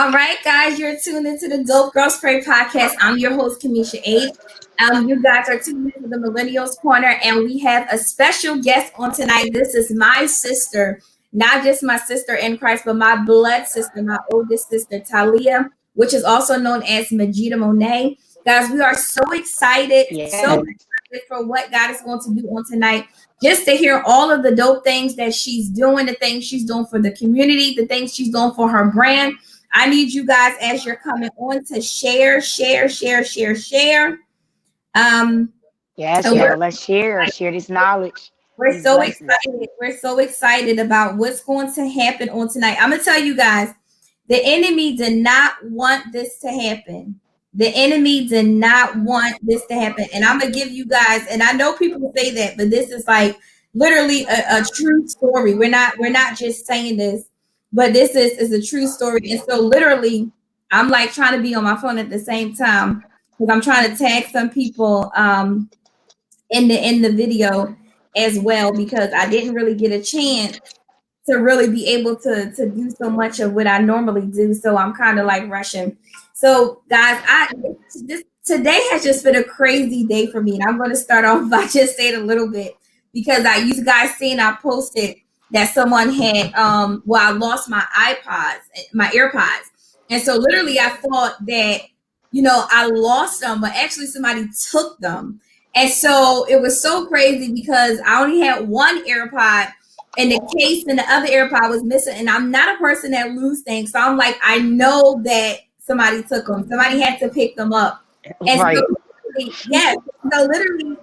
All right, guys, you're tuned into the Dope Girlz Pray Podcast. I'm your host, Kamisha H. You guys are tuned into the Millennials Corner, and we have a special guest on tonight. This is my sister, not just my sister in Christ, but my blood sister, my oldest sister, Tylia, which is also known as Majeeda Mone. Guys, we are so excited, so excited for what God is going to do on tonight. Just to hear all of the dope things that she's doing, the things she's doing for the community, the things she's doing for her brand. I need you guys, as you're coming on, to share. Yes, y'all. Let's share this knowledge. We're so excited. We're so excited about what's going to happen on tonight. I'm gonna tell you guys, the enemy did not want this to happen. The enemy did not want this to happen. And I'm gonna give you guys, and I know people say that, but this is like literally a true story. We're not just saying this, but this is a true story. And so literally, I'm like trying to be on my phone at the same time because I'm trying to tag some people in the video as well, because I didn't really get a chance to really be able to do so much of what I normally do. So I'm kind of like rushing. So guys, today has just been a crazy day for me. And I'm going to start off by just saying a little bit, because you guys seen I posted that someone had I lost my AirPods. And so literally I thought that, I lost them, but actually somebody took them. And so it was so crazy because I only had one AirPod and the case and the other AirPod was missing. And I'm not a person that lose things. So I'm like, I know that somebody took them. Somebody had to pick them up. And right. So literally,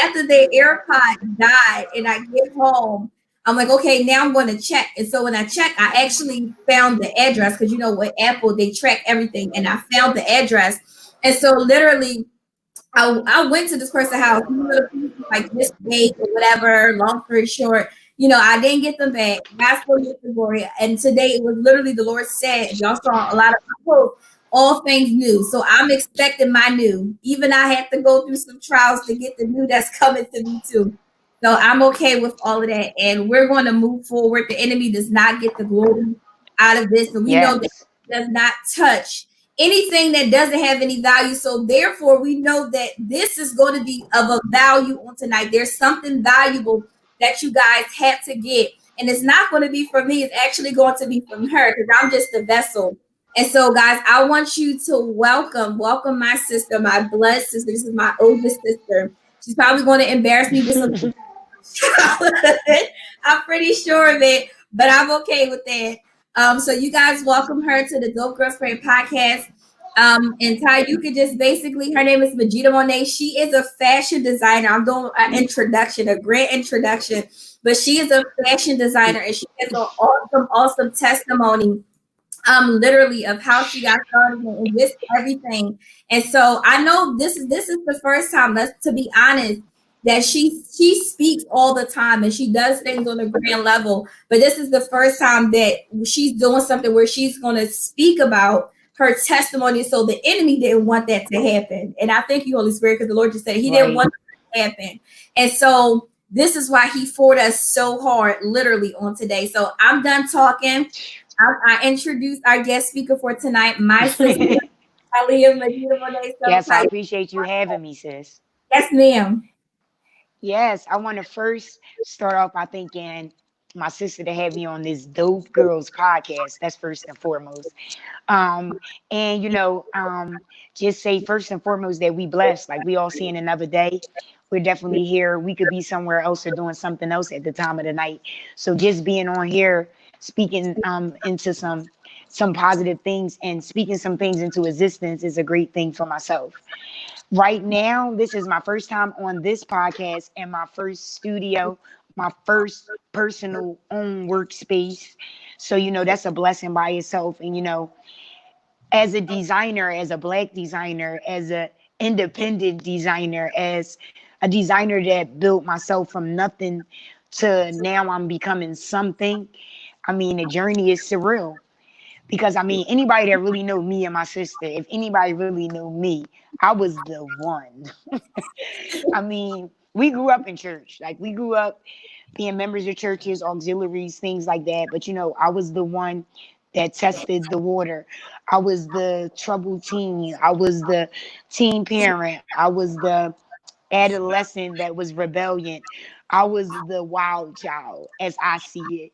after the AirPod died and I get home, I'm like, okay, now I'm going to check. And so when I checked, I actually found the address, because with Apple, they track everything. And I found the address. And so literally, I went to this person's house, like this date or whatever. Long story short, I didn't get them back. God still gets the glory. And today it was literally the Lord said, y'all saw a lot of my posts, all things new. So I'm expecting my new. Even I had to go through some trials to get the new that's coming to me too. So I'm okay with all of that. And we're going to move forward. The enemy does not get the glory out of this. And we know that it does not touch anything that doesn't have any value. So therefore, we know that this is going to be of a value on tonight. There's something valuable that you guys have to get. And it's not going to be from me. It's actually going to be from her, because I'm just a vessel. And so, guys, I want you to welcome my sister, my blood sister. This is my oldest sister. She's probably going to embarrass me with some. I'm pretty sure of it, but I'm okay with that. So you guys welcome her to the Dope Girlz Pray Podcast. And Ty, you could just basically, her name is Majeeda Mone. She is a fashion designer. I'm doing an introduction, a great introduction, but she is a fashion designer, and she has an awesome testimony, literally, of how she got started and just everything. And so I know this is the first time, to be honest, that she speaks all the time and she does things on a grand level. But this is the first time that she's doing something where she's going to speak about her testimony. So the enemy didn't want that to happen. And I thank you, Holy Spirit, because the Lord just said he didn't want that to happen. And so this is why he fought us so hard, literally, on today. So I'm done talking. I introduced our guest speaker for tonight, my sister, Tylia, Majeeda Mone. Yes, I appreciate you having me, sis. Yes, ma'am. Yes, I want to first start off by thanking my sister to have me on this Dope Girlz Podcast. That's first and foremost. Just say first and foremost that we blessed. Like, we all seeing another day. We're definitely here. We could be somewhere else or doing something else at the time of the night. So just being on here, speaking into some positive things and speaking some things into existence is a great thing for myself. Right now, this is my first time on this podcast and my first studio, my first personal own workspace. So, that's a blessing by itself. And, as a designer, as a Black designer, as an independent designer, as a designer that built myself from nothing to now I'm becoming something. The journey is surreal. Because anybody that really know me and my sister, if anybody really know me, I was the one. We grew up in church. Like, we grew up being members of churches, auxiliaries, things like that. But, I was the one that tested the water. I was the troubled teen. I was the teen parent. I was the adolescent that was rebellion. I was the wild child as I see it.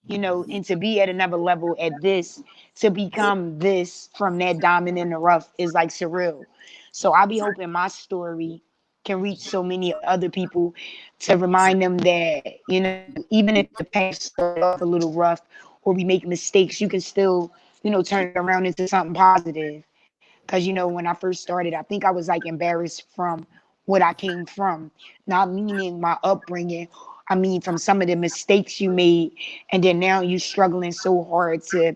And to be at another level at this, to become this from that diamond in the rough is like surreal. So I be hoping my story can reach so many other people to remind them that, even if the path started off a little rough or we make mistakes, you can still, turn it around into something positive. Because, when I first started, I think I was like embarrassed from what I came from, not meaning my upbringing. I mean, from some of the mistakes you made. And then now you struggling so hard to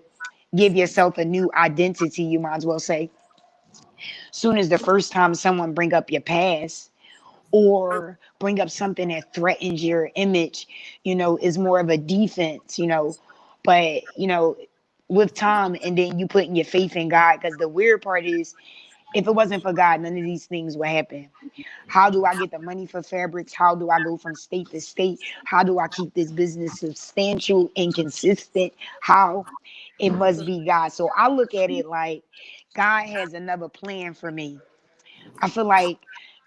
give yourself a new identity, you might as well say. Soon as the first time someone bring up your past or bring up something that threatens your image, is more of a defense, But, with time and then you putting your faith in God, because the weird part is if it wasn't for God, none of these things would happen. How do I get the money for fabrics? How do I go from state to state? How do I keep this business substantial and consistent? How? It must be God. So I look at it like God has another plan for me. I feel like,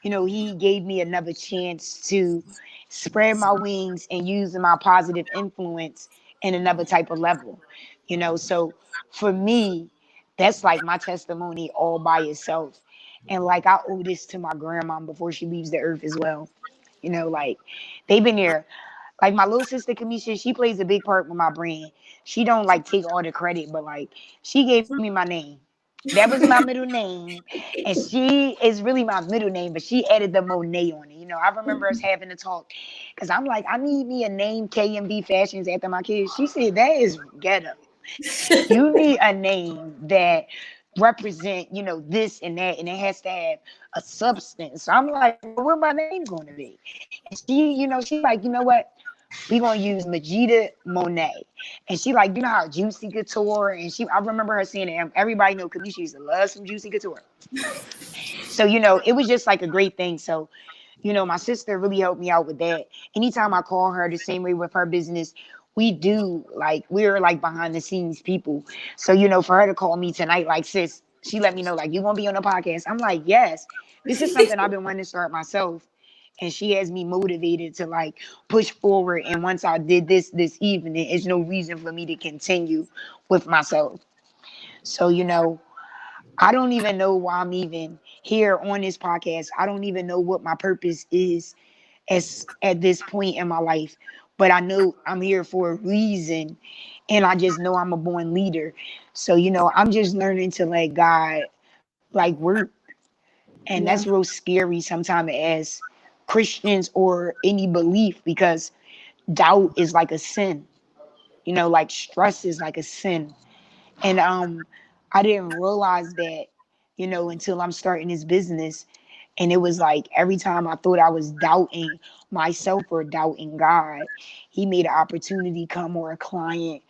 he gave me another chance to spread my wings and use my positive influence in another type of level. So for me, that's like my testimony all by itself. And like I owe this to my grandma before she leaves the earth as well. Like they've been there. Like my little sister Kamisha, she plays a big part with my brand. She don't like take all the credit, but like she gave me my name. That was my middle name. And she is really my middle name, but she added the Monet on it. I remember us having a talk because I'm like, I need me a name KMB Fashions after my kids. She said, that is ghetto. You need a name that represent, this and that, and it has to have a substance. So I'm like, well, what my name going to be? And she like, you know what? We gonna use Majeeda Mone. And she like, how Juicy Couture, and I remember her saying it. Everybody know Kamisha used to love some Juicy Couture. So, it was just like a great thing. So, my sister really helped me out with that. Anytime I call her the same way with her business, we're like behind the scenes people. So, for her to call me tonight, like, sis, she let me know, like, you gonna be on the podcast? I'm like, yes, this is something I've been wanting to start myself. And she has me motivated to like push forward. And once I did this evening, there's no reason for me to continue with myself. So, I don't even know why I'm even here on this podcast. I don't even know what my purpose is at this point in my life. But I know I'm here for a reason. And I just know I'm a born leader. So, I'm just learning to let God like work. And that's Yeah. real scary sometimes as Christians or any belief, because doubt is like a sin. Like stress is like a sin. And I didn't realize that, until I'm starting this business. And it was like every time I thought I was doubting myself or doubting God, he made an opportunity come, or a client,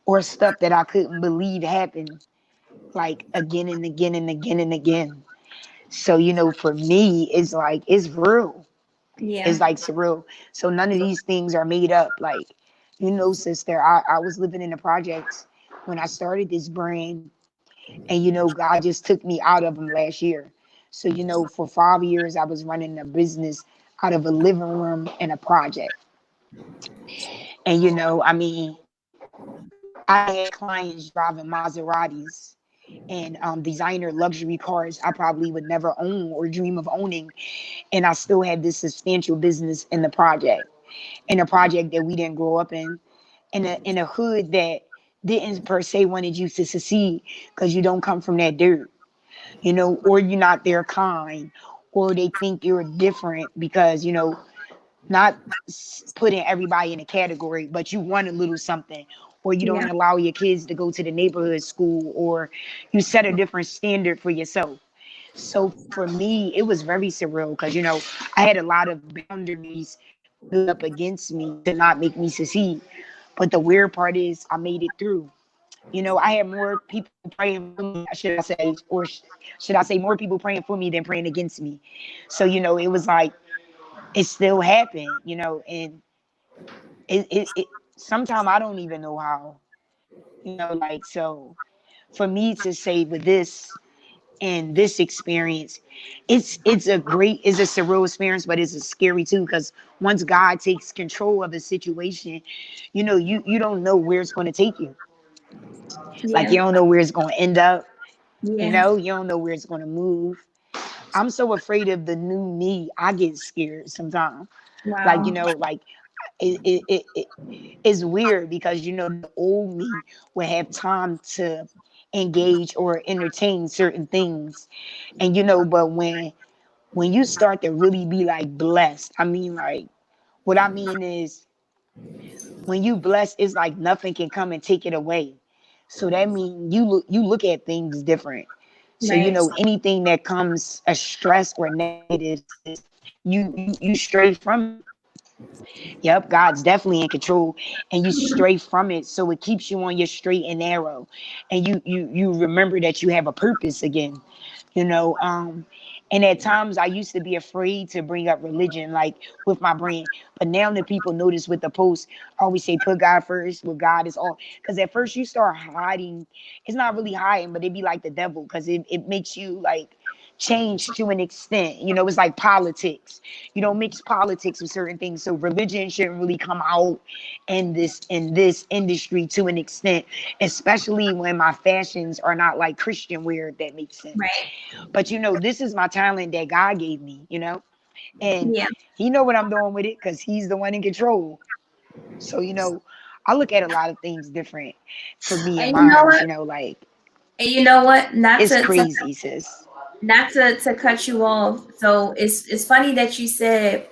or stuff that I couldn't believe happened, like again and again and again and again. So, for me, it's like it's real. It's Yeah. like surreal. So none of these things are made up. Like, sister, I was living in the projects when I started this brand. And, God just took me out of them last year. So, for 5 years, I was running a business out of a living room and a project. And, I mean, I had clients driving Maseratis and designer luxury cars I probably would never own or dream of owning. And I still had this substantial business in a project that we didn't grow up in a hood that didn't per se wanted you to succeed because you don't come from that dirt, or you're not their kind, or they think you're different because, not putting everybody in a category, but you want a little something, or you don't Yeah. allow your kids to go to the neighborhood school, or you set a different standard for yourself. So for me, it was very surreal because, I had a lot of boundaries built up against me to not make me succeed. But the weird part is I made it through. I had more people praying for me, should I say more people praying for me than praying against me. So, it was like, it still happened, and it sometimes I don't even know how. Like, so for me to say with this and this experience, it's a surreal experience, but it's a scary too, because once God takes control of a situation, you don't know where it's going to take you. Like, Yeah. you don't know where it's going to end up. Yeah. You don't know where it's going to move. I'm so afraid of the new me. I get scared sometimes. Like, Wow. like it's weird because the old me would have time to engage or entertain certain things, and but when you start to really be like blessed, I mean, like, what I mean is, when you blessed, it's like nothing can come and take it away. So that means you look at things different. So Right. anything that comes as stress or negative, you stray from it. Yep, God's definitely in control, and you stray from it, so it keeps you on your straight and narrow, and you remember that you have a purpose again. you know. And at times I used to be afraid to bring up religion, like with my brand, but now that people notice with the post, I always say put God first. With God is all, because at first you start hiding. It's not really hiding, but it'd be like the devil, because it makes you like change to an extent. It's like politics. You don't mix politics with certain things. So religion shouldn't really come out in this industry to an extent, especially when my fashions are not like Christian wear, if that makes sense. Right. But this is my talent that God gave me, and Yeah. He know what I'm doing with it, because He's the one in control. So I look at a lot of things different for me and And you know mine. what? Like, And you know what? Not it's to crazy, sis. not to cut you off. So it's funny that you said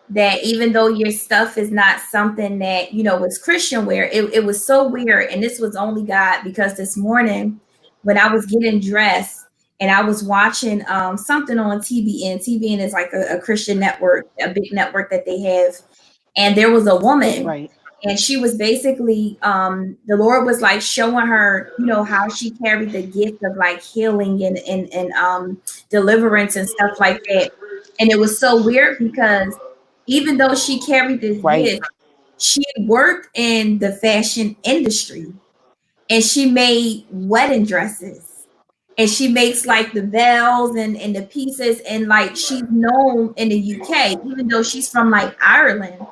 that even though your stuff is not something that was Christian wear, it was so weird. And this was only God, because this morning when I was getting dressed and I was watching something on TBN. TBN is like a Christian network, a big network that they have. And there was a woman, Right, and she was basically the Lord was like showing her, how she carried the gift of like healing and deliverance and stuff like that. And it was so weird because even though she carried this right, gift, she worked in the fashion industry, and she made wedding dresses, and she makes like the veils and the pieces, and like she's known in the UK, even though she's from like Ireland.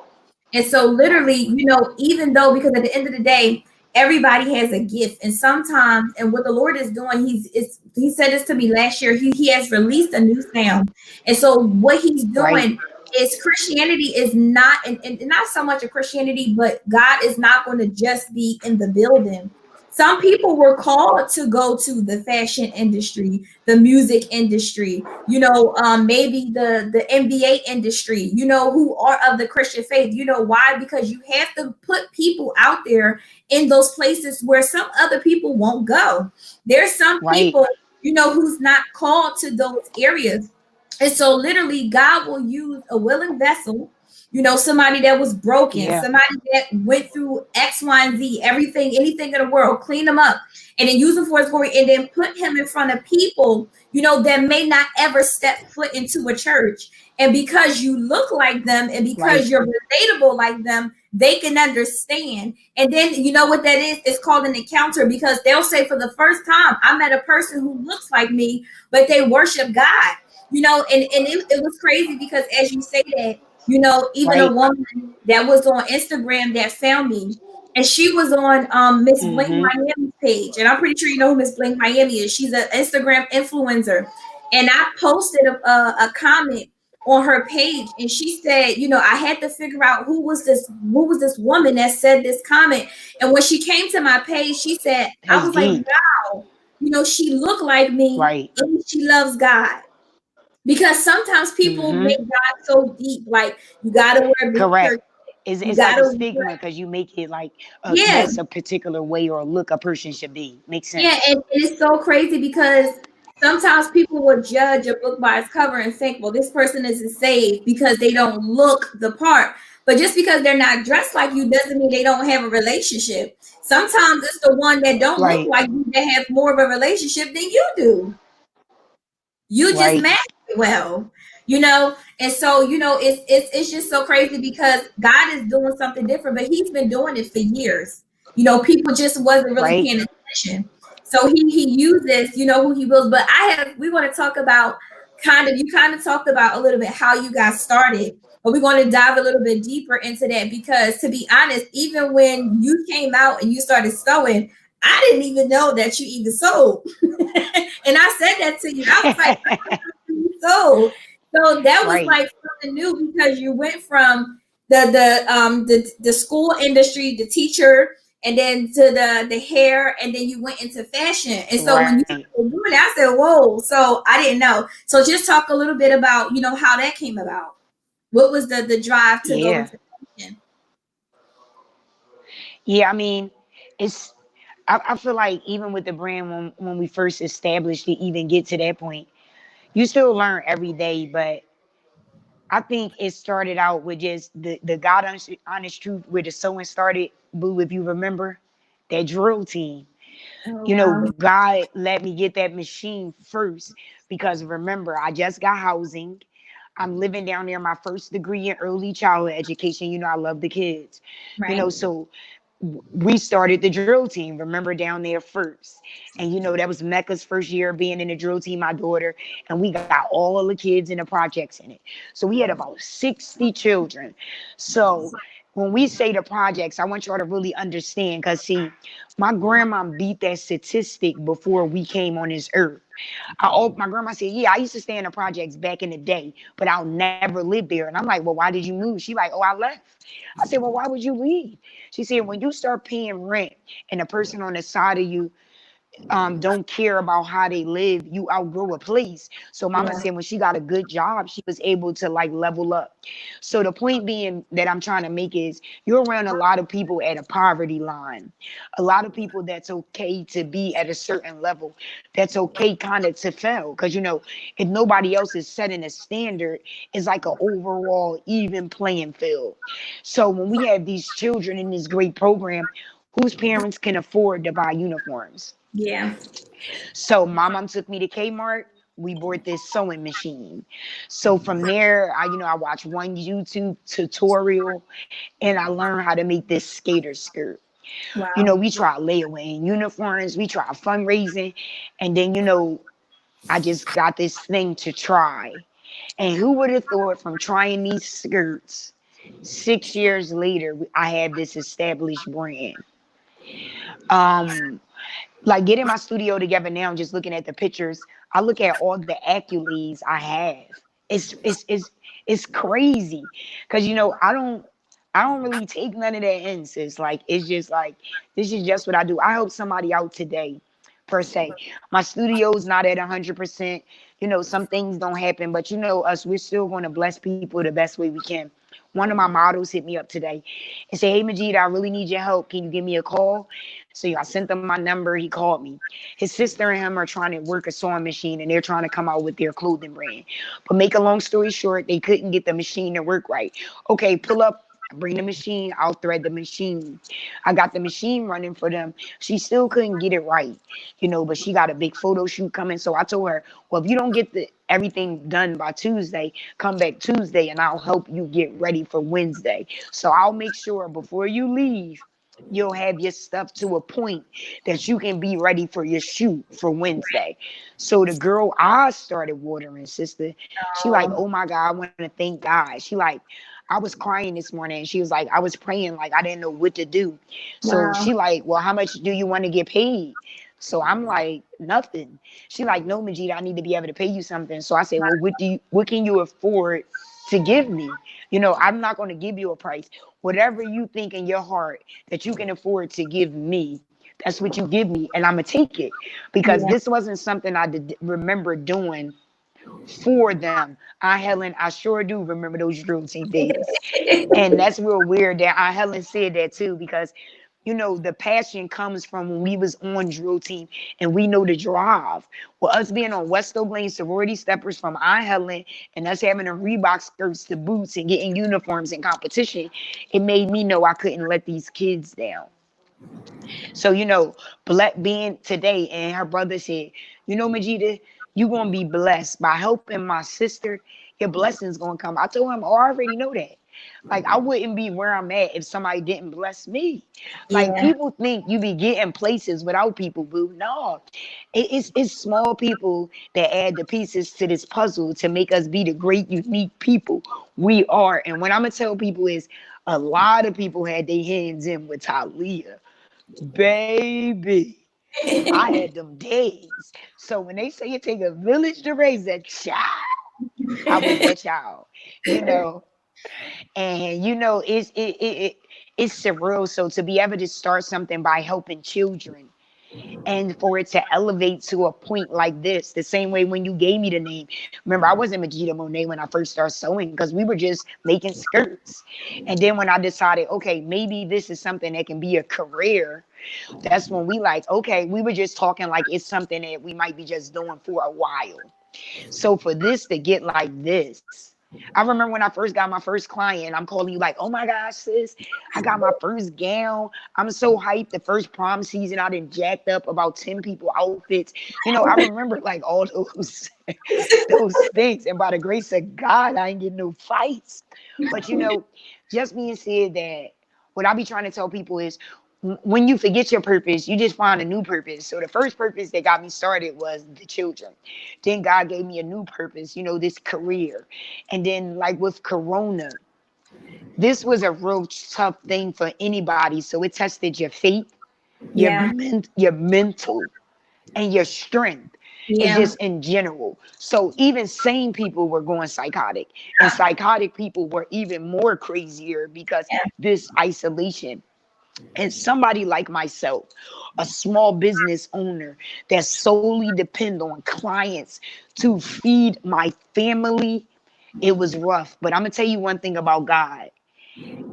And so literally, even though, because at the end of the day, everybody has a gift. And sometimes, and what the Lord is doing, he said this to me last year, he has released a new sound. And so what he's right, doing is Christianity is not, and not so much a Christianity, but God is not going to just be in the building. Some people were called to go to the fashion industry, the music industry, maybe the NBA industry, who are of the Christian faith. Why? Because you have to put people out there in those places where some other people won't go. There's some right. people, who's not called to those areas. And so literally God will use a willing vessel, somebody that was broken, Yeah, somebody that went through X, Y, and Z, everything, anything in the world, clean them up, and then use them for his glory, and then put him in front of people, that may not ever step foot into a church. And because you look like them and because right, you're relatable like them, they can understand. And then you know what that is? It's called an encounter, because they'll say, for the first time, I met a person who looks like me, but they worship God. And it was crazy because as you say that, even a right. woman that was on Instagram that found me, and she was on Miss Bling Mm-hmm. Miami's page, and I'm pretty sure you know who Miss Bling Miami is. She's an Instagram influencer, and I posted a comment on her page, and she said, I had to figure out who was this woman that said this comment. And when she came to my page, she said, I That's was like, deep. wow, she looked like me, Right. and she loves God. Because sometimes people Mm-hmm. make God so deep, like you gotta wear big Correct. church, It's, you it's like a gotta stigma, because you make it like yeah, that's a particular way or look a person should be. Makes yeah, sense. and it's so crazy because sometimes people will judge a book by its cover and think, well, this person isn't saved because they don't look the part. But just because they're not dressed like you doesn't mean they don't have a relationship. Sometimes it's the one that don't look Right. like you that have more of a relationship than you do. You just Right. manage it well, and so it's just so crazy because God is doing something different, but he's been doing it for years. People just wasn't really Right. paying attention. So he uses, who he wills. But we want to talk about you kind of talked about a little bit how you got started, but we're going to dive a little bit deeper into that because, to be honest, even when you came out and you started sewing, I didn't even know that you even sold. And I said that to you. I was like, so that was Right. like something new because you went from the school industry, the teacher, and then to the hair, and then you went into fashion. And so when you Right. started doing it, I said, whoa. So I didn't know. So just talk a little bit about, how that came about. What was the drive to go Yeah. into fashion? Yeah. I mean, it's I feel like even with the brand when we first established to even get to that point, you still learn every day, but I think it started out with just the God honest truth where the sewing started, Boo, if you remember, that drill team. Oh, You know, wow. God let me get that machine first because remember, I just got housing. I'm living down there, my first degree in early childhood education. I love the kids. Right. So we started the drill team, remember, down there first. And that was Mecca's first year being in the drill team, my daughter, and we got all the kids in the projects in it. So we had about 60 children. So when we say the projects, I want y'all to really understand because see, my grandma beat that statistic before we came on this earth. My grandma said, yeah, I used to stay in the projects back in the day, but I'll never live there. And I'm like, well, why did you move? She like, oh, I left. I said, well, why would you leave? She said, when you start paying rent and the person on the side of you don't care about how they live, you outgrow a place. So mama Yeah. said when she got a good job, she was able to like level up. So the point being that I'm trying to make is you're around a lot of people at a poverty line, a lot of people that's okay to be at a certain level, that's okay kind of to fail. Because if nobody else is setting a standard, it's like an overall even playing field. So when we have these children in this great program whose parents can afford to buy uniforms, Yeah. so my mom took me to Kmart. We bought this sewing machine. So from there, I watched one YouTube tutorial and I learned how to make this skater skirt. Wow. We tried layaway uniforms, we tried fundraising, and then I just got this thing to try. And who would have thought from trying these skirts, 6 years later, I have this established brand. Um, like getting my studio together now and just looking at the pictures, I look at all the accolades I have. It's crazy because I don't really take none of that in, sis. Like it's just like this is just what I do. I help somebody out today, per se. My studio's not at 100%. Some things don't happen, but us, we're still going to bless people the best way we can. One of my models hit me up today and said, "Hey, Majeeda, I really need your help. Can you give me a call?" So I sent him my number. He called me. His sister and him are trying to work a sewing machine, and they're trying to come out with their clothing brand. But make a long story short, they couldn't get the machine to work right. Okay, pull up. Bring the machine. I'll thread the machine. I got the machine running for them. She still couldn't get it right, but she got a big photo shoot coming. So I told her, well, if you don't get everything done by Tuesday, come back Tuesday and I'll help you get ready for Wednesday. So I'll make sure before you leave, you'll have your stuff to a point that you can be ready for your shoot for Wednesday. So the girl I started watering, sister, she like, Oh, oh my God, I want to thank God. She like, I was crying this morning. She was like, I was praying like I didn't know what to do. So wow. she like, well, how much do you want to get paid? So I'm like, nothing. She like, no, Majeeda, I need to be able to pay you something. So I said, well, what can you afford to give me? I'm not going to give you a price. Whatever you think in your heart that you can afford to give me, that's what you give me, and I'm gonna take it because Yeah. this wasn't something I did remember doing for them. Helen, I sure do remember those drill team days. And that's real weird that Helen said that too, because the passion comes from when we was on drill team and we know the drive. Well, us being on Westo Blaine sorority steppers from Helen and us having the Reebok skirts, the boots, and getting uniforms in competition, it made me know I couldn't let these kids down. So, Black being today, and her brother said, Majeeda, you're going to be blessed by helping my sister. Your blessing's going to come. I told him, oh, I already know that. Like, I wouldn't be where I'm at if somebody didn't bless me. Like, Yeah. people think you be getting places without people, boo. No, it's small people that add the pieces to this puzzle to make us be the great, unique people we are. And what I'm gonna tell people is, a lot of people had their hands in with Tylia, baby. I had them days. So when they say it take a village to raise a child, I was that child, you know. And it's surreal. So to be able to start something by helping children, and for it to elevate to a point like this, the same way when you gave me the name. Remember, I wasn't Majeeda Mone when I first started sewing, because we were just making skirts. And then when I decided, okay, maybe this is something that can be a career, that's when we like, okay, we were just talking like it's something that we might be just doing for a while. So for this to get like this, I remember when I first got my first client, I'm calling you like, oh my gosh, sis, I got my first gown. I'm so hyped. The first prom season, I done jacked up about 10 people outfits. I remember like all those those things. And by the grace of God, I ain't getting no fights. But just being said that, what I be trying to tell people is, when you forget your purpose, you just find a new purpose. So the first purpose that got me started was the children. Then God gave me a new purpose, this career. And then, like with Corona, this was a real tough thing for anybody. So it tested your faith, Yeah. your mental, and your strength. It's Yeah. just in general. So even sane people were going psychotic, and psychotic people were even more crazier because Yeah. this isolation. And somebody like myself, a small business owner that solely depend on clients to feed my family, it was rough. But I'm gonna tell you one thing about God.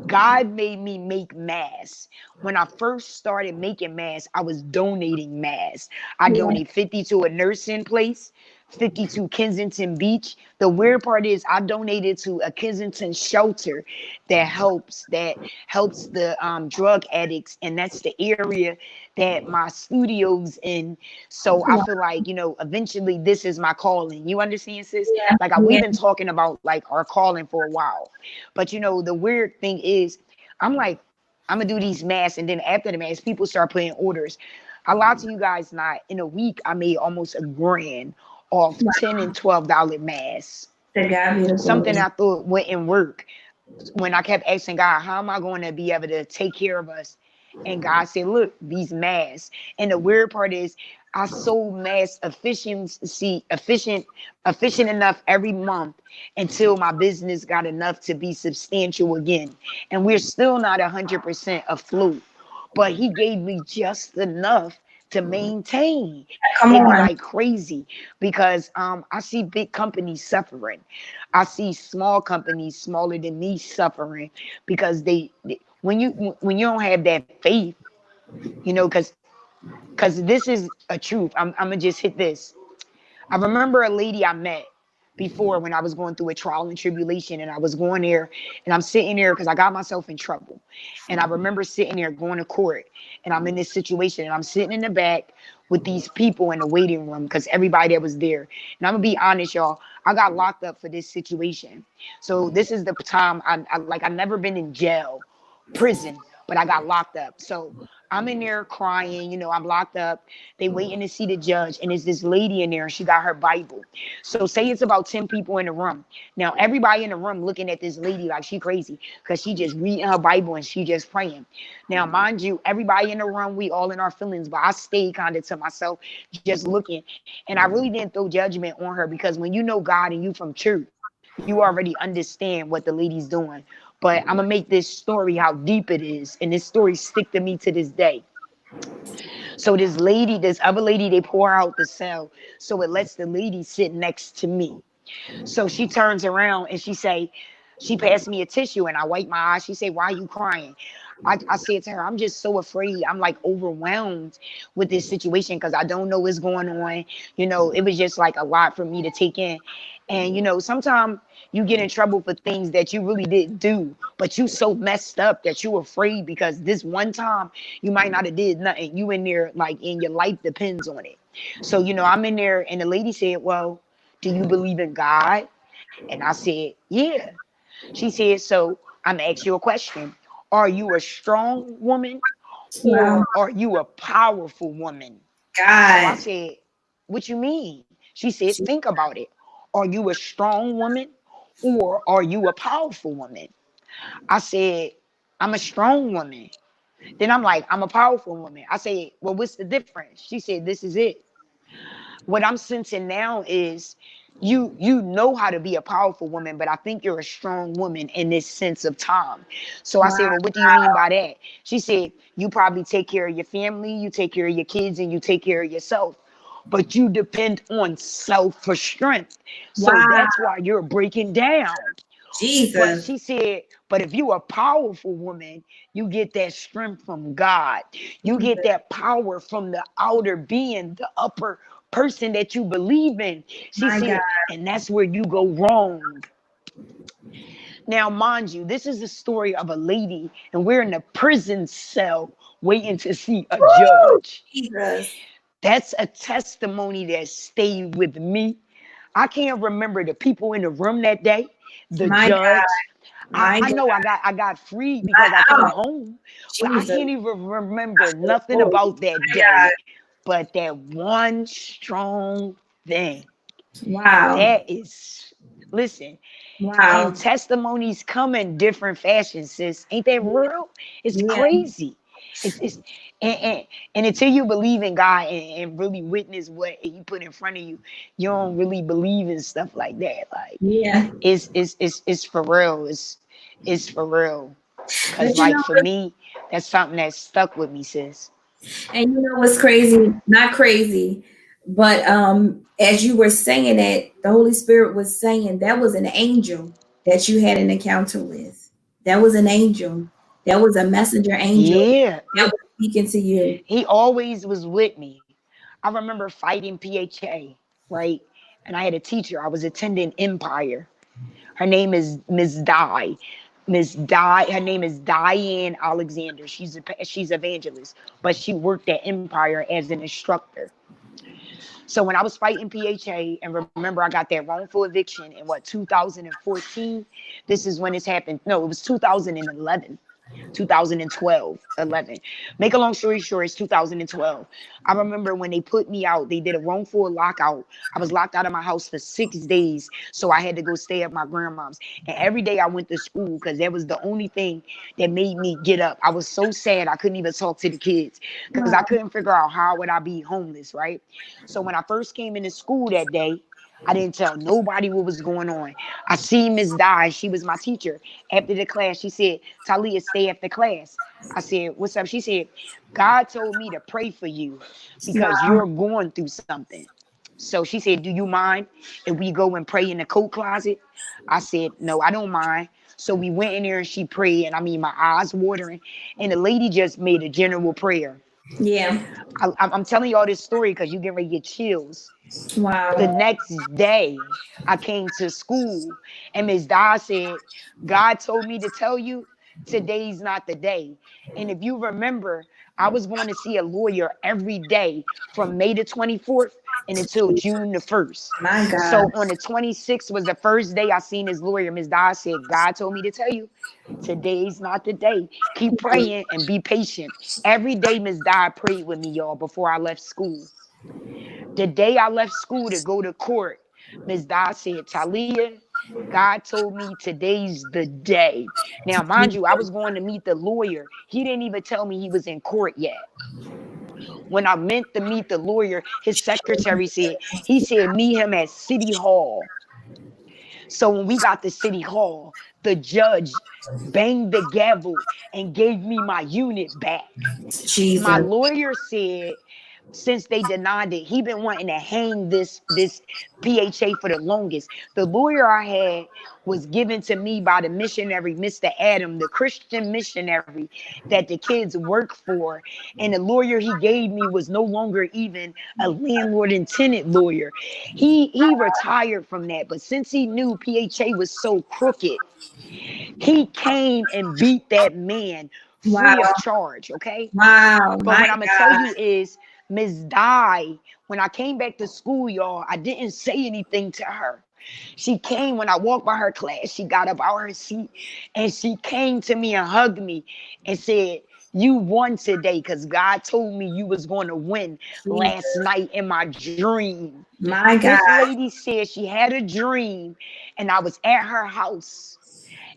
God made me make masks. When I first started making masks, I was donating masks. I Yeah. donated 50 to a nursing place, 50 to Kensington Beach. The weird part is I donated to a Kensington shelter that helps the drug addicts, and that's the area that my studio's in. So I feel like, eventually this is my calling. You understand, sis? Yeah. Like, we've Yeah. been talking about like our calling for a while. But the weird thing is, I'm like, I'm gonna do these masks, and then after the masks, people start putting orders. I lied to you guys not. In a week, I made almost $1,000 off $10 and $12 masks. To God be the Something glory. I thought wouldn't work. When I kept asking God, how am I going to be able to take care of us? And God said, look, these masks. And the weird part is, I sold mass efficient enough every month until my business got enough to be substantial again. And we're still not 100% afloat, but he gave me just enough to maintain. Come It'd be on. like crazy, because I see big companies suffering. I see small companies smaller than me suffering, because when you don't have that faith, because this is a truth. I'm gonna just hit this. I remember a lady I met before when I was going through a trial and tribulation, and I was going there, and I'm sitting there because I got myself in trouble. And I remember sitting there going to court, and I'm in this situation, and I'm sitting in the back with these people in the waiting room because everybody that was there. And I'm gonna be honest, y'all, I got locked up for this situation. So this is the time I never been in jail, prison, but I got locked up. So I'm in there crying, I'm locked up. They waiting to see the judge, and there's this lady in there, and she got her Bible. So say it's about 10 people in the room. Now everybody in the room looking at this lady like she crazy, because she just reading her Bible and she just praying. Now, mind you, everybody in the room, we all in our feelings, but I stayed kind of to myself, just looking. And I really didn't throw judgment on her, because when you know God and you from church, you already understand what the lady's doing. But I'm gonna make this story how deep it is, and this story stick to me to this day. So this other lady, they pour out the cell, so it lets the lady sit next to me. So she turns around and she passed me a tissue, and I wipe my eyes. She say, "Why are you crying?" I said to her, "I'm just so afraid. I'm like overwhelmed with this situation because I don't know what's going on. It was just like a lot for me to take in. And sometimes you get in trouble for things that you really didn't do, but you so messed up that you afraid because this one time you might not have did nothing. You in there like, and your life depends on it. So I'm in there, and the lady said, "Well, do you believe in God?" And I said, "Yeah." She said, "So I'm gonna ask you a question. Are you a strong woman Wow. or are you a powerful woman? So I God. said, what you mean? She said, think about it. Are you a strong woman or are you a powerful woman? I said, I'm a strong woman. Then I'm like, I'm a powerful woman. I said, well, what's the difference? She said, this is it. What I'm sensing now is you know how to be a powerful woman, but I think you're a strong woman in this sense of time. So I said, Wow. well, what do you mean by that? She said, you probably take care of your family, you take care of your kids, and you take care of yourself. But you depend on self for strength. So Wow. that's why you're breaking down. But Jesus. she said, but if you a powerful woman, you get that strength from God. You get Jesus. that power from the outer being, the upper person that you believe in. She My God. said, and that's where you go wrong. Now, mind you, this is the story of a lady, and we're in a prison cell waiting to see a Woo! judge. Jesus. That's a testimony that stayed with me. I can't remember the people in the room that day, the My God. judge. My I God. know I got free because I Oh, came home, but I Jesus. can't even remember nothing Oh, about that my day, God. but that one strong thing. Wow. That is, listen, and Wow. testimonies come in different fashions, sis. Ain't that real? It's Yeah. crazy. It's and, and, and until you believe in God and really witness what He put in front of you, you don't really believe in stuff like that. Like Yeah. it's for real. It's for real. Cause But you like know, for me, that's something that stuck with me, sis. and you know what's crazy? Not crazy, but as you were saying it, the Holy Spirit was saying that was an angel that you had an encounter with. That was an angel. That was a messenger angel Yeah, that was speaking to you. he always was with me. I remember fighting PHA, right? And I had a teacher. I was attending Empire. Her name is Miss Di. Miss Di. Her name is Diane Alexander. She's evangelist, but she worked at Empire as an instructor. So when I was fighting PHA, and remember I got that wrongful eviction in what 2014. This is when this happened. No, it was 2011. 2012, 11. Make a long story short, it's 2012. I remember when they put me out, they did a wrongful lockout. I was locked out of my house for 6 days. So I had to go stay at my grandmom's. And every day I went to school because that was the only thing that made me get up. I was so sad I couldn't even talk to the kids because I Wow. couldn't figure out how would I be homeless, right? So when I first came into school that day, I didn't tell nobody what was going on. I seen Miss Di. She was my teacher. After the class, she said, Tylia, stay after class. I said, what's up? She said, God told me to pray for you because Wow. you're going through something. So she said, do you mind if we go and pray in the coat closet? I said, no, I don't mind. So we went in there and she prayed, and I mean, my eyes watering. And the lady just made a general prayer. Yeah. I'm telling you all this story because you get ready to get chills. The Wow. next day, I came to school, and Miss Di said, God told me to tell you today's not the day. And if you remember, I was going to see a lawyer every day from May the 24th and until June the 1st. My God. So on the 26th was the first day I seen his lawyer. Miss Di said, God told me to tell you today's not the day. Keep praying and be patient. Every day, Miss Di prayed with me, y'all, before I left school. The day I left school to go to court, Ms. Di said, Talia, God told me today's the day. Now, mind you, I was going to meet the lawyer. He didn't even tell me he was in court yet. When I meant to meet the lawyer, his secretary said, he said, meet him at City Hall. So when we got to City Hall, the judge banged the gavel and gave me my unit back. My Jesus. lawyer said since they denied it, he been wanting to hang this PHA for the longest. The lawyer I had was given to me by the missionary, Mr. Adam, the Christian missionary that the kids work for. And the lawyer he gave me was no longer even a landlord and tenant lawyer. He retired from that, but since he knew PHA was so crooked, he came and beat that man free of Wow. charge. Okay. Wow. But My what I'm gonna tell God. you is Miss Di, when I came back to school, y'all, I didn't say anything to her. She came when I walked by her class. She got up out her seat and she came to me and hugged me and said, "You won today because God told me you was going to win last Jesus. night in my dream." My God. This lady said she had a dream and I was at her house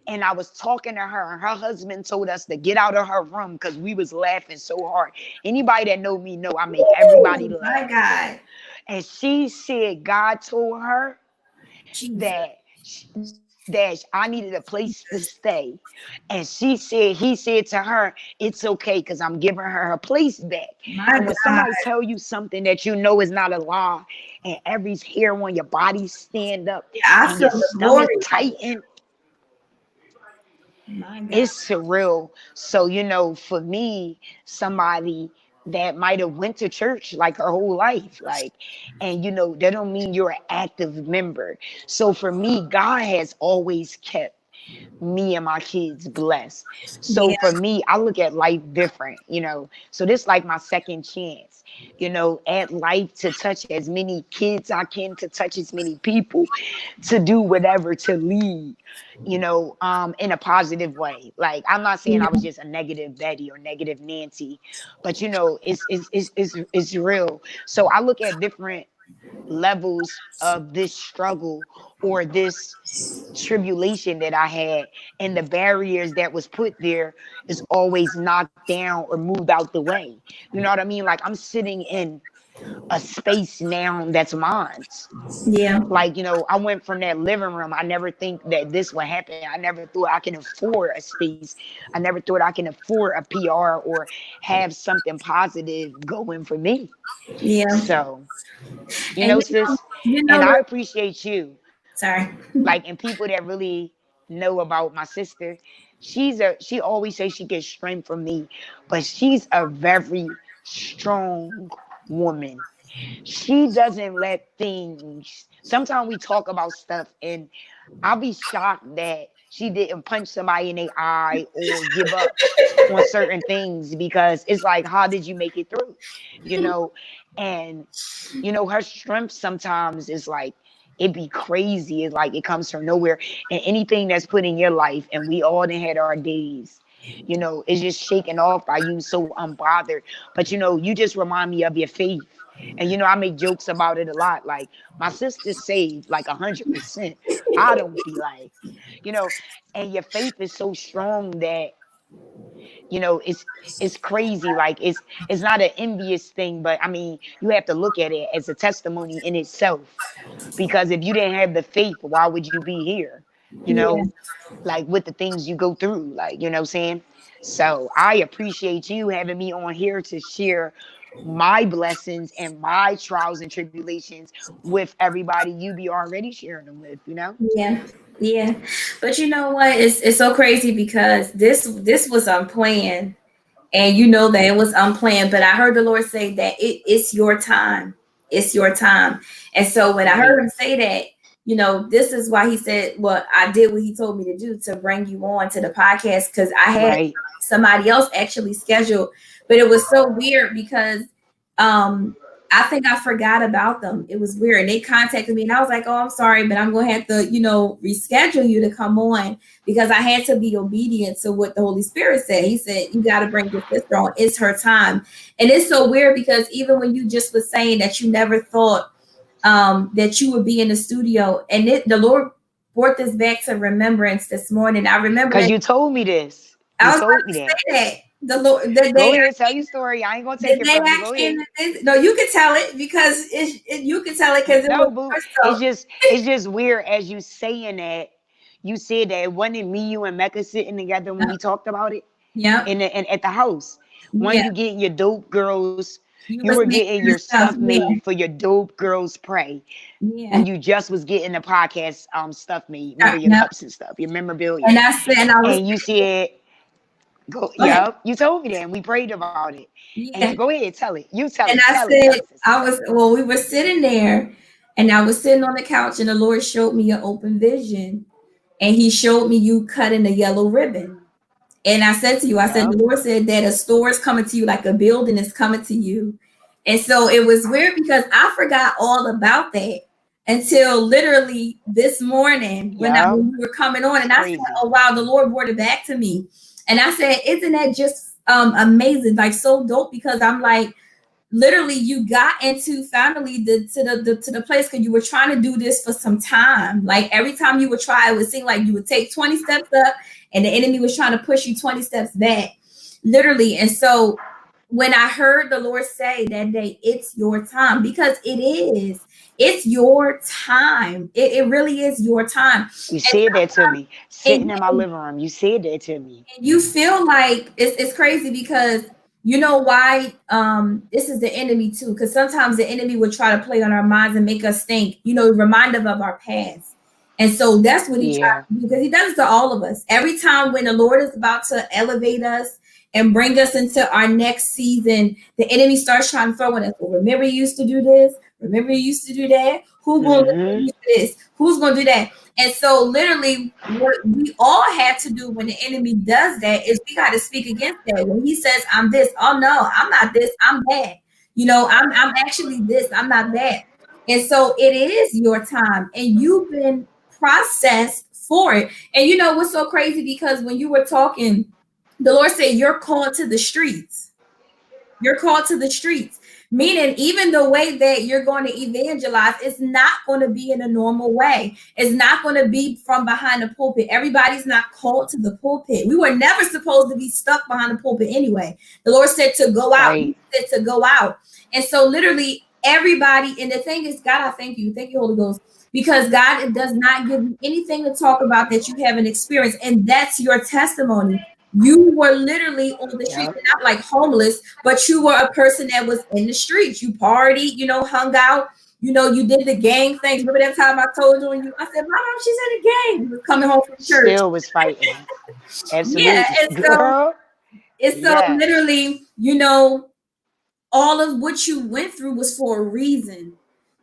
and I was talking to her and her husband told us to get out of her room because we was laughing so hard. Anybody that know me know I make everybody Ooh, my laugh. God. And she said God told her Jesus. that that I needed a place to stay. And he said to her, "It's okay because I'm giving her her place back." My And when God. somebody tell you something that you know is not a lie, and every hair on your body stand up I and feel your the stomach glory. tighten, My God. it's surreal. So, for me, somebody that might have went to church like her whole life, like, and that don't mean you're an active member. So for me, God has always kept me and my kids blessed. So Yeah. for me, I look at life different. So this like my second chance, at life to touch as many kids I can, to touch as many people, to do whatever, to lead, in a positive way. Like I'm not saying I was Yeah. just a negative Betty or negative Nancy, but it's real. So I look at different levels of this struggle or this tribulation that I had, and the barriers that was put there is always knocked down or moved out the way. You know what I mean? Like I'm sitting in a space now that's mine. Yeah. Like, I went from that living room. I never think that this would happen. I never thought I can afford a space. I never thought I can afford a PR or have something positive going for me. Yeah. So, And sis, you know and I what? appreciate you. Sorry. Like, and people that really know about my sister, she always says she gets strength from me, but she's a very strong woman. She doesn't let things, sometimes we talk about stuff and I'll be shocked that she didn't punch somebody in the eye or give up on certain things, because it's like, how did you make it through? you know and her strength sometimes is like, it be crazy. It's like it comes from nowhere. And anything that's put in your life, and we all done had our days, it's just shaken off by you so unbothered. But you just remind me of your faith. And I make jokes about it a lot. Like my sister's saved like 100%. I don't be like, you know, and your faith is so strong that it's crazy. Like it's not an envious thing, but I mean, you have to look at it as a testimony in itself. Because if you didn't have the faith, why would you be here? You Yeah. know, like with the things you go through, like, what I'm saying? So I appreciate you having me on here to share my blessings and my trials and tribulations with everybody you be already sharing them with. Yeah. Yeah. But you know what? It's so crazy because this was unplanned. And you know that it was unplanned, but I heard the Lord say that it's your time. It's your time. And so when I heard Right, him say that, this is why he said, well, I did what he told me to do to bring you on to the podcast, because I had right. somebody else actually scheduled, but it was so weird because I think I forgot about them. It was weird. And they contacted me and I was like, oh, I'm sorry, but I'm going to have to, reschedule you to come on, because I had to be obedient to what the Holy Spirit said. He said, you got to bring your sister on. It's her time. And it's so weird because even when you just was saying that you never thought that you would be in the studio, and the Lord brought this back to remembrance this morning. I remember Because that you told me this. I You was about told me to that. say that the Lord, the Go day ahead, tell your story. I ain't gonna the take it day from you. I Go came ahead. to this, no, you can tell it because you can tell it because it was No, boo. It's personal. just it's just weird as you saying that. You said that it wasn't me, you, and Mecca sitting together when we talked about it Yeah, in at the house. When yeah. you getting your Dope Girls, You you was were making getting the your stuff. stuff Yeah, made for your Dope Girls Pray. yeah, When you just was getting the podcast stuff made. Remember your yeah. cups and stuff, your memorabilia. And I said, and I was And you said, go, go ahead. yup, you told me that and we prayed about it. And Yeah, go ahead, tell it. You tell and it, I tell said it, sister. I was well. We were sitting there, and I was sitting on the couch, and the Lord showed me an open vision, and He showed me you cutting a yellow ribbon. And I said to you, I said, Yup. the Lord said that a store is coming to you, like a building is coming to you. And so it was weird because I forgot all about that until literally this morning Yup. when we were coming on, It's and I said, crazy. "Oh wow, the Lord brought it back to me," and I said, "Isn't that just amazing? Like so dope?" Because I'm like, literally, you got into finally to the place because you were trying to do this for some time. Like every time you would try, it would seem like you would take 20 steps up, and the enemy was trying to push you 20 steps back, literally. And so when I heard the Lord say that day, it's your time, because it is. It's your time. It really is your time. You And said that to me. Sitting in my and living room. You said that to me. you feel like it's crazy because you know why this is the enemy too, because sometimes the enemy would try to play on our minds and make us think, remind us of our past. And so that's what he tries Yeah. to do, because he does it to all of us every time when the Lord is about to elevate us and bring us into our next season. The enemy starts trying to throw at us, well, remember you used to do this, remember you used to do that, who's going to Mm-hmm. do this, who's going to do that. And so, literally, what we all have to do when the enemy does that is we got to speak against that. When he says, "I'm this," oh no, I'm not this, I'm that. I'm actually this, I'm not that. And so, it is your time, and you've been processed for it. And you know what's so crazy? Because when you were talking, the Lord said, "You're called to the streets." You're called to the streets, meaning even the way that you're going to evangelize is not going to be in a normal way. It's not going to be from behind the pulpit. Everybody's not called to the pulpit. We were never supposed to be stuck behind the pulpit anyway. The Lord said to go out. He Right. said to go out. And so literally everybody, and the thing is, God, I thank you. Thank you, Holy Ghost. Because God does not give you anything to talk about that you haven't experienced. And that's your testimony. You were literally on the streets, Yup. not like homeless, but you were a person that was in the streets. You partied, hung out, you did the gang things. Remember that time I told you, I said, "My mom, she's in a gang." You was coming home from church. Still was fighting. Yeah. Absolutely. And so Girl. it's so Yes. literally, all of what you went through was for a reason.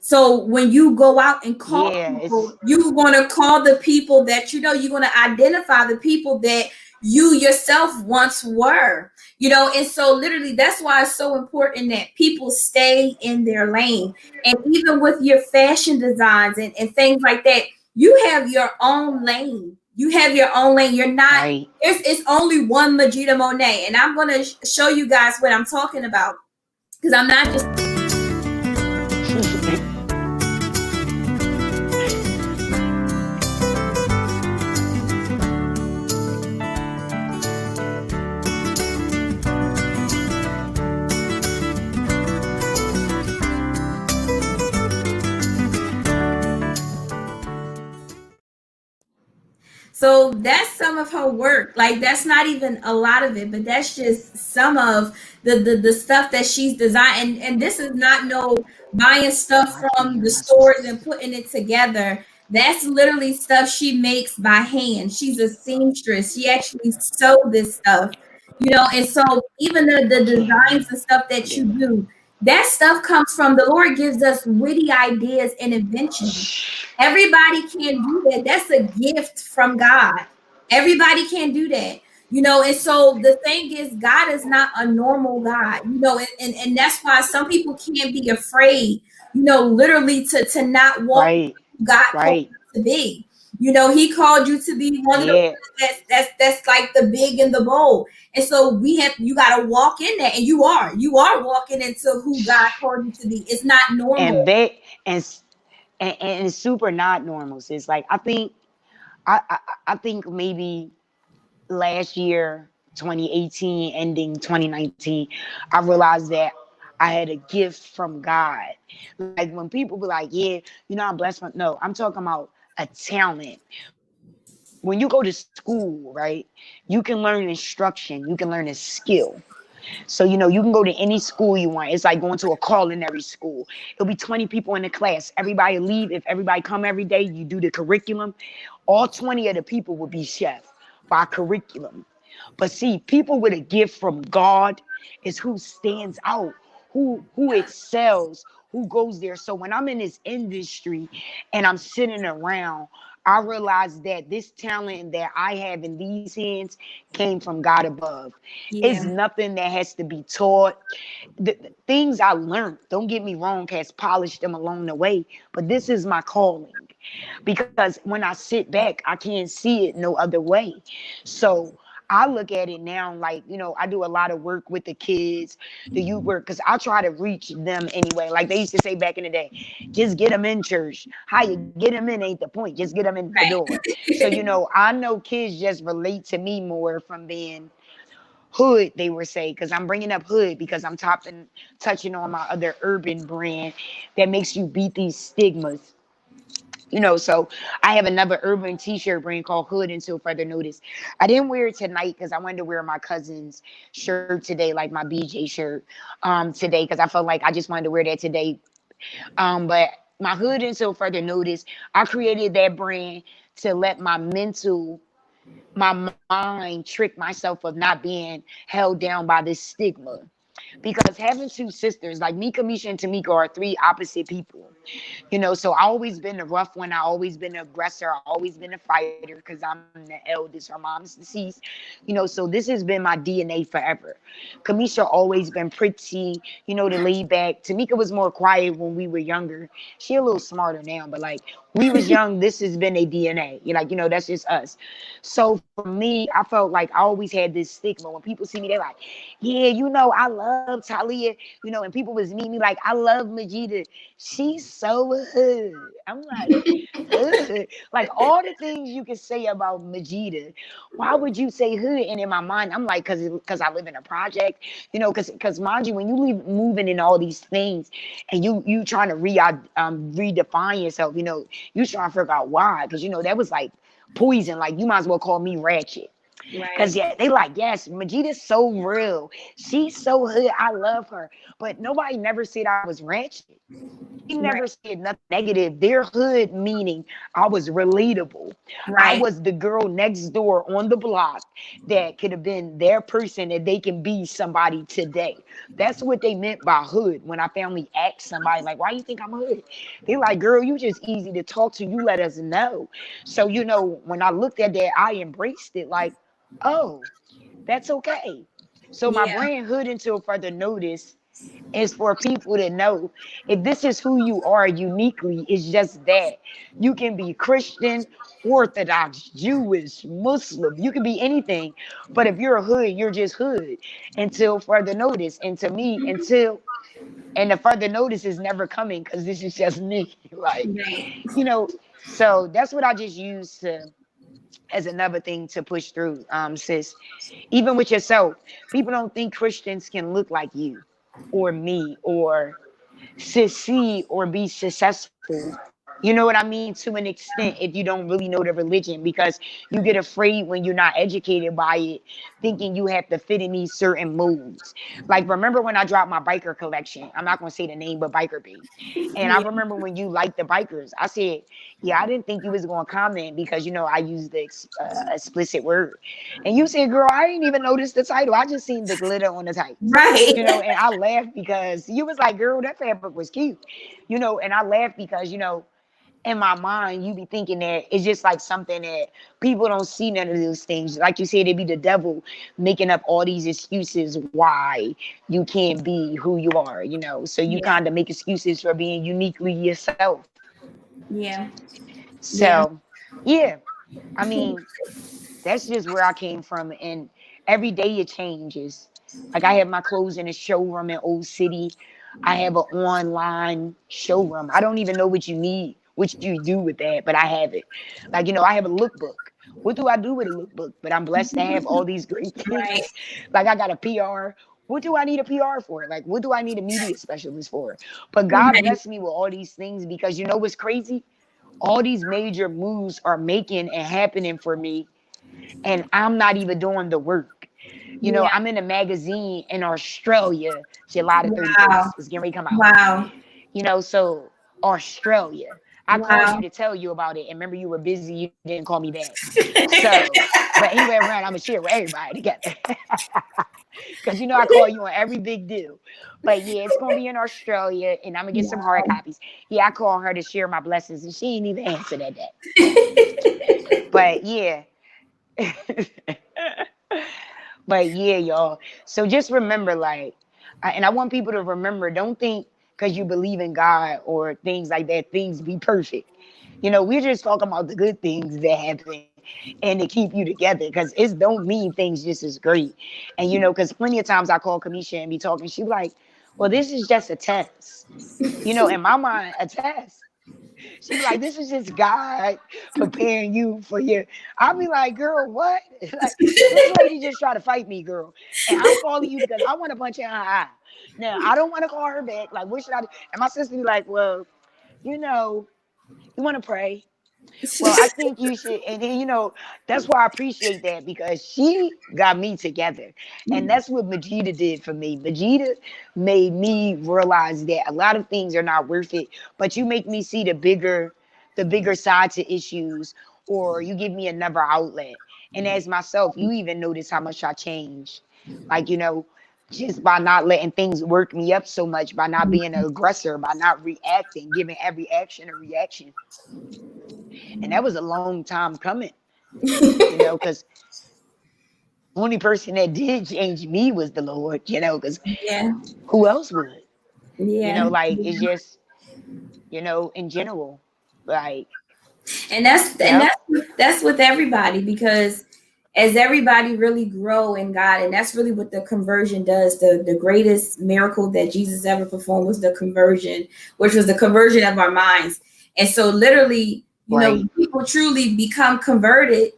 So when you go out and call Yeah. people, It's you're going to call the people that you're going to identify the people that you yourself once were, and so literally that's why it's so important that people stay in their lane. And even with your fashion designs and things like that, you have your own lane. You have your own lane. You're not, right. it's only one Majeeda Mone. And I'm going to show you guys what I'm talking about, because I'm not just. So that's some of her work. Like that's not even a lot of it, but that's just some of the stuff that she's designed. And this is not no buying stuff I can't from hear the stores and myself. putting it together. That's literally stuff she makes by hand. She's a seamstress. She actually sew this stuff, and so even the I can't hear designs me. and stuff that you Forgive me. do, that stuff comes from the Lord. Gives us witty ideas and inventions. Everybody can't do that. That's a gift from God. Everybody can't do that. And so the thing is, God is not a normal God, and that's why some people can't be afraid, literally to not walk Right. who God called Right. you to be. He called you to be one of the ones Yeah. that's like the big and the bold. And so you gotta walk in that, and you are walking into who God called you to be. It's not And normal. they and and it's super not normal. So it's like I think maybe last year, 2018, ending 2019, I realized that I had a gift from God. Like when people be like, "Yeah, I'm blessed." No, I'm talking about a talent. When you go to school, right? You can learn instruction. You can learn a skill. So, you can go to any school you want. It's like going to a culinary school. It'll be 20 people in the class. Everybody leave. If everybody come every day, you do the curriculum. All 20 of the people will be chef by curriculum. But see, people with a gift from God is who stands out, who excels, who goes there. So when I'm in this industry and I'm sitting around, I realized that this talent that I have in these hands came from God above. It's Yeah. nothing that has to be taught. The things I learned, don't get me wrong, has polished them along the way, but this is my calling. Because when I sit back, I can't see it no other way. So I look at it now like, I do a lot of work with the kids, the youth work, because I try to reach them anyway. Like they used to say back in the day, just get them in church. How you get them in ain't the point. Just get them in the door. So, Right. I know kids just relate to me more from being hood, they were say, because I'm bringing up hood because I'm touching on my other urban brand that makes you beat these stigmas. So I have another urban t-shirt brand called Hood Until Further Notice. I didn't wear it tonight because I wanted to wear my cousin's shirt today, like my BJ shirt, today, because I felt like I just wanted to wear that today. But my Hood Until Further Notice, I created that brand to let my mind trick myself of not being held down by this stigma. Because having two sisters, like me, Kamisha, and Tamika, are three opposite people. So I always been the rough one. I always been the aggressor. I always been a fighter because I'm the eldest. Her mom's deceased. So this has been my DNA forever. Kamisha always been pretty, the laid back. Tamika was more quiet when we were younger. She a little smarter now, but like we was young, this has been a DNA. That's just us. So for me, I felt like I always had this stigma. When people see me, they're like, yeah, I love Tylia, and people was meet me like, I love Majeeda. She's so hood. I'm like, hood. Like all the things you can say about Majeeda. Why would you say hood? And in my mind, I'm like, because I live in a project, because mind you, when you leave moving in all these things and you trying to redefine yourself, you trying to figure out why. Because that was like poison. Like you might as well call me ratchet. Cause Right. yeah, they like, yes, Majeeda's so real. She's so hood. I love her. But nobody never said I was ratchet. They never Right. said nothing negative. Their hood meaning I was relatable. I Right. was the girl next door on the block that could have been their person and they can be somebody today. That's what they meant by hood. When I finally asked somebody, like, why you think I'm hood? They're like, girl, you just easy to talk to. You let us know. So, when I looked at that, I embraced it like, oh, that's okay. So my Yeah. brand Hood Until Further Notice is for people to know if this is who you are uniquely, it's just that. You can be Christian, Orthodox, Jewish, Muslim, you can be anything. But if you're a hood, you're just hood until further notice. And to me, and the further notice is never coming because this is just me. Like, Right. you know, so that's what I just use to as another thing to push through, sis. Even with yourself, people don't think Christians can look like you or me or succeed or be successful. You know what I mean? To an extent, if you don't really know the religion, because you get afraid when you're not educated by it, thinking you have to fit in these certain molds. Like, remember when I dropped my biker collection? I'm not going to say the name, but Biker Bee. And I Yeah. remember when you liked the bikers, I said, yeah, I didn't think you was going to comment because, I used the explicit word. And you said, girl, I didn't even notice the title. I just seen the glitter on the tights. Right. And I laughed because you was like, girl, that fabric was cute. And I laughed because, in my mind, you be thinking that it's just like something that people don't see none of those things. Like you said, it be the devil making up all these excuses why you can't be who you are. So you Yeah. kind of make excuses for being uniquely yourself. Yeah. Yeah. So, yeah, I mean, that's just where I came from. And every day it changes. Like I have my clothes in a showroom in Old City. I have an online showroom. I don't even know what you need, what you do with that, but I have it. Like, I have a lookbook. What do I do with a lookbook? But I'm blessed to have all these great Right. things. Like I got a PR. What do I need a PR for? Like, what do I need a media specialist for? But God Right. blessed me with all these things because you know what's crazy? All these major moves are making and happening for me and I'm not even doing the work. Yeah. I'm in a magazine in Australia, July the Wow. 31st. It's getting ready to come out. Wow. So Australia. I called you Wow. to tell you about it. And remember, you were busy. You didn't call me back. So, but anyway, around, I'm going to share with everybody together. because you know I call you on every big deal. But yeah, it's gonna be in Australia, and I'm gonna get some hard copies. Yeah, I call her to share my blessings, and she ain't even answered that day. But yeah. But yeah, y'all. So just remember, like, and I want people to remember, don't think because you believe in God or things like that, things be perfect. You know, we're just talking about the good things that happen and to keep you together because it don't mean things just as great. And, you know, because plenty of times I call Kamisha and be talking, she be like, well, this is just a test. You know, in my mind, a test. She be like, this is just God preparing you for your. I'll be like, girl, what? Like, this lady just tried to fight me, girl. And I'm calling you because I want to punch her in her eye. Now, I don't want to call her back. Like, what should I do? And my sister be like, well, you know, you want to pray. Well, I think you should. And then, you know, that's why I appreciate that because she got me together. And that's what Majeeda did for me. Majeeda made me realize that a lot of things are not worth it, but you make me see the bigger side to issues, or you give me another outlet. And as myself, you even notice how much I changed. Like, you know, just by not letting things work me up so much, by not being an aggressor, by not reacting, giving every action a reaction. And that was a long time coming, you know, because only person that did change me was the Lord, you know, because Yeah. who else would? You Yeah. know, like it's just, you know, in general, like, And that's yep, that's with everybody because as everybody really grow in God, and that's really what the conversion does. The greatest miracle that Jesus ever performed was the conversion, which was the conversion of our minds. And so literally, you know, right, when people truly become converted,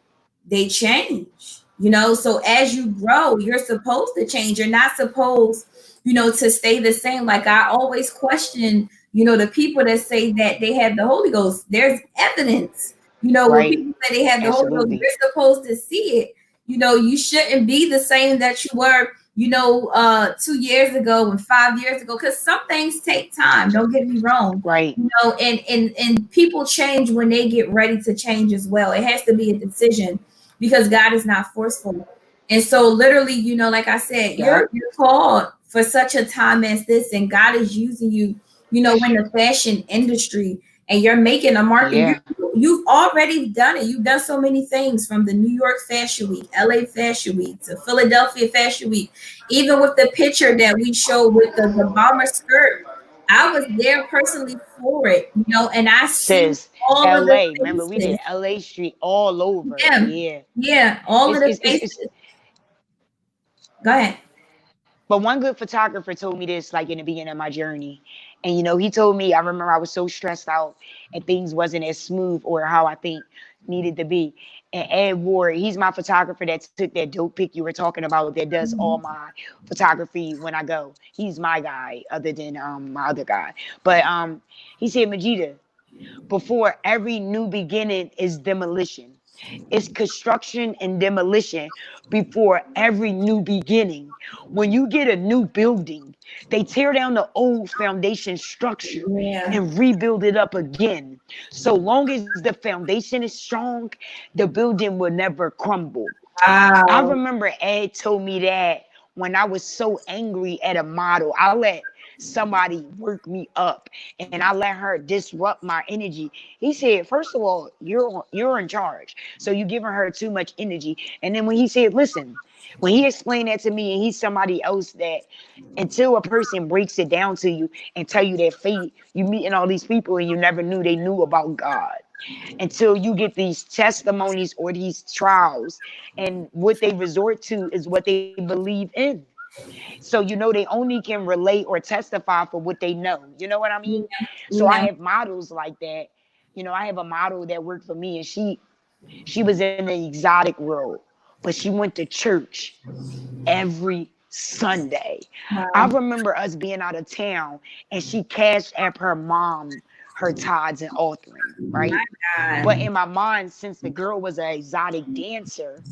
they change. You know, so as you grow, you're supposed to change. You're not supposed, you know, to stay the same. Like I always question, you know, the people that say that they have the Holy Ghost. There's evidence. You know, when right, people say they have the Holy Ghost, absolutely, you're supposed to see it. You know, you shouldn't be the same that you were, you know, 2 years ago and 5 years ago, because some things take time. Don't get me wrong. right, You know, and people change when they get ready to change as well. It has to be a decision because God is not forceful. And so literally, you know, like I said, yep, you're called for such a time as this, and God is using you, you know, in the fashion industry, and you're making a mark, and yeah, you've already done it. You've done so many things from the New York Fashion Week, LA Fashion Week to Philadelphia Fashion Week, even with the picture that we showed with the bomber skirt. I was there personally for it, you know, and I see sis, all of the LA, remember we did faces. LA Street all over, Yeah, yeah, yeah, all of it's, the it's, it's, it's faces. Go ahead. But one good photographer told me this, like in the beginning of my journey. And you know, he told me, I remember I was so stressed out and things wasn't as smooth or how I think needed to be. And Ed Ward, he's my photographer that took that dope pic you were talking about that does all my photography when I go. He's my guy, other than my other guy. But he said, Majeeda, before every new beginning is demolition. It's construction and demolition before every new beginning. When you get a new building, they tear down the old foundation structure Yeah. and rebuild it up again. So long as the foundation is strong, the building will never crumble. I Wow. remember Ed told me that when I was so angry at a model. I let somebody work me up and I let her disrupt my energy. He said, first of all, you're in charge. So you giving her too much energy. And then when he said, listen, when he explained that to me and he's somebody else that until a person breaks it down to you and tell you their fate, you meeting all these people and you never knew they knew about God until you get these testimonies or these trials, and what they resort to is what they believe in. So you know they only can relate or testify for what they know. You know what I mean? So I Yeah. have models like that. You know, I have a model that worked for me, and she was in the exotic world, but she went to church every Sunday. I Wow. remember us being out of town and she cashed app her mom her tithes and offering, right? My But God. in my mind, since the girl was an exotic dancer,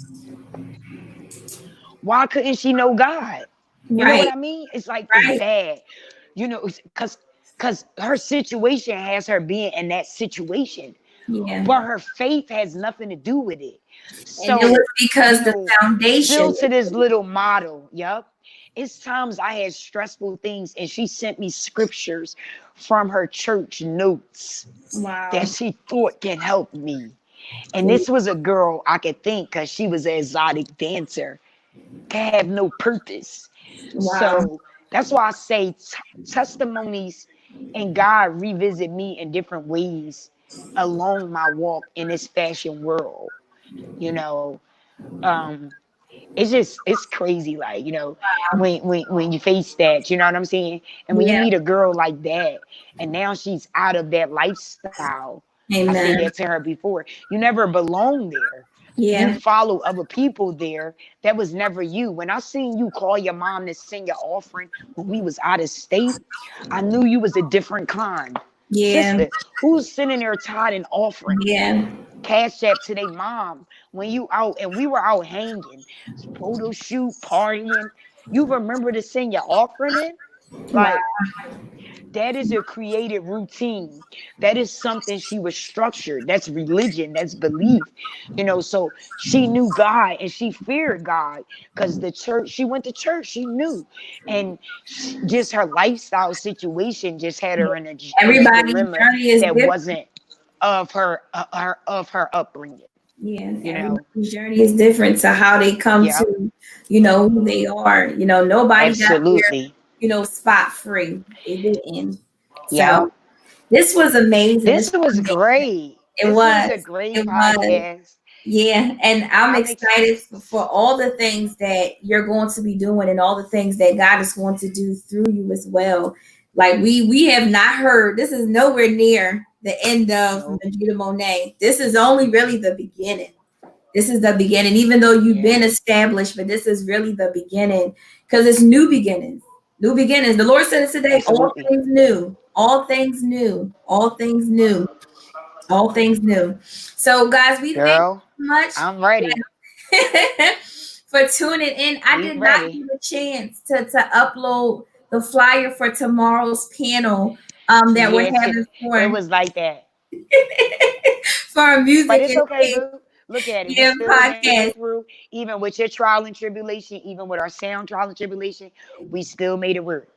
why couldn't she know God? You know what Right. I mean? It's like it's Right. bad, you know, because her situation has her being in that situation. Yeah. but her faith has nothing to do with it. And it So, was because the foundation. built to this little model. Yep. It's times I had stressful things, and she sent me scriptures from her church notes Wow. that she thought can help me. And this was a girl I could think, because she was an exotic dancer, can have no purpose. Wow. So that's why I say testimonies and God revisit me in different ways along my walk in this fashion world. You know, um, it's crazy, like, when you face that, you know what I'm saying? And when you Yeah. meet a girl like that, and now she's out of that lifestyle. I said Amen. that to her before. You never belonged there. You Yeah. follow other people there. That was never you. When I seen you call your mom to send your offering when we was out of state, I knew you was a different kind. Yeah. Sister, who's sitting there tithing offering? Yeah. Cash app to their mom when you out, and we were out hanging, photo shoot, partying. You remember to send your offering in? Wow. Like, that is a created routine. That is something she was structured. That's religion. That's belief. So she knew God, and she feared God, because the church, she went to church, she knew. And just her lifestyle situation just had her in a Everybody's dilemma journey is that different. wasn't of her upbringing. Yeah. Everybody's journey is different to how they come Yeah, to, who they are. Nobody got absolutely. there, spot free. It didn't. Yeah, So this was amazing. this was great. It This was. was a great It was. podcast. Yeah, and I'm excited for all the things that you're going to be doing, and all the things that God is going to do through you as well. Like we have not heard. This is nowhere near the end of Majeeda Mone. This is only really the beginning. This is the beginning, even though you've been established, but this is really the beginning, because it's new beginnings. New beginnings. The Lord said it today. Absolutely. All things new. All things new. All things new. All things new. So, guys, we thank you so much. I'm ready for tuning in. I did not get a chance to upload the flyer for tomorrow's panel that we're having for. It was like that. For our music. But it's okay, boo. Look at it. Yeah, We still made it through, even with your trial and tribulation, even with our sound trial and tribulation, we still made it work.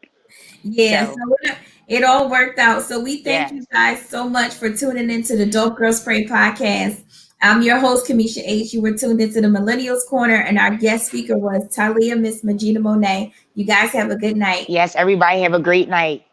Yeah, so it all worked out. So we thank you guys so much for tuning into the Dope Girlz Pray Podcast. I'm your host, Kamisha H. You were tuned into the Millennials Corner, and our guest speaker was Tylia, Miss Majeeda Mone. You guys have a good night. Yes, everybody have a great night.